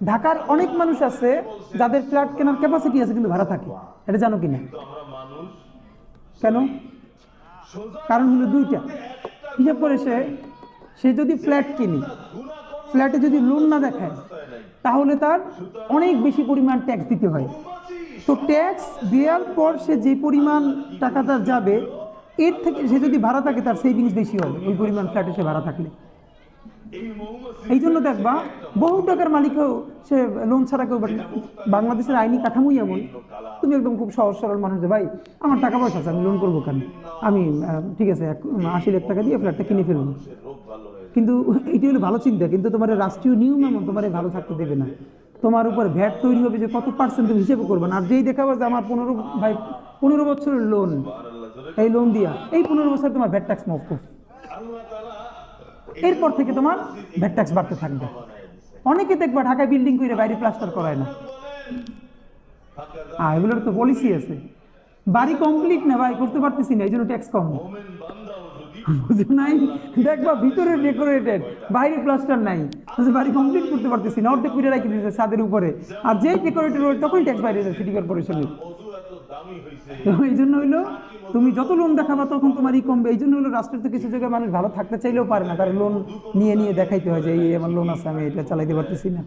ঢাকার অনেক মানুষ আছে যাদের ফ্ল্যাট কেনার ক্যাপাসিটি আছে কিন্তু ভাড়া থাকে, এটা জানো কিনা? কেন? কারণ হলো দুইটা। হিসাব করে সে সে যদি ফ্ল্যাট কিনে, ফ্ল্যাটে যদি লোন না দেখায় তাহলে তার অনেক বেশি পরিমাণ ট্যাক্স দিতে হয়। তো ট্যাক্স দেওয়ার পর সে যে পরিমাণ টাকা তার যাবে, এর থেকে সে যদি ভাড়া থাকে তার সেভিংস বেশি হবে ওই পরিমাণ ফ্ল্যাটে সে ভাড়া থাকলে। এই জন্য দেখবা বহু টাকার মালিকও সে লোন ছাড়া কেউ, বাংলাদেশের আইনি কাঠামোই এমন, তুমি একদম খুব সহজ সরল মানুষ যে ভাই আমার টাকা পয়সা আছে আমি লোন করবো কেন, আমি ঠিক আছে 80 লাখ টাকা দিয়ে ফ্ল্যাটটা কিনে ফেলবো। কিন্তু এটি হলো ভালো চিন্তা, কিন্তু তোমার রাষ্ট্রীয় নিয়ম এমন তোমার ভালো থাকতে দেবে না। তোমার উপর ভ্যাট তৈরি হবে যে কত পার্সেন্ট তুমি হিসেবে করবে না। আর যেই দেখাবো যে আমার 15 বছরের লোন, এই লোন দিয়া এই 15 বছর তোমার ভ্যাট ট্যাক্স মওকুফ, এরপর থেকে তোমার ভ্যাট ট্যাক্স বাড়তে থাকবে। অনেকে দেখবা ঢাকায় বিল্ডিং করে বাইরে প্লাস্টার করায় না, এগুলোর তো পলিসি আছে, বাড়ি কমপ্লিট না ভাই করতে পারতেছি না এই জন্য ট্যাক্স কম নাই, দেখবা ভিতরে ডেকোরেটেড বাইরে প্লাস্টার নাই, বাড়ি কমপ্লিট করতে পারতেছি না, অর্ধেক করে রাখি দিয়েছে ছাদের উপরে, আর যে ডেকোরেটেড তখন ট্যাক্স বাইরে যায় সিটি কর্পোরেশনের। এই জন্য হইলো তুমি যত লোন দেখাবা তখন তোমারই কমবে। এই জন্য হলো রাষ্ট্রের তো কিছু জায়গায় মানুষ ভালো থাকতে চাইলেও পারে না, কারণ লোন নিয়ে নিয়ে দেখাইতে হয় যে এই আমার লোন আছে আমি এটা চালাইতে পারতেছি না।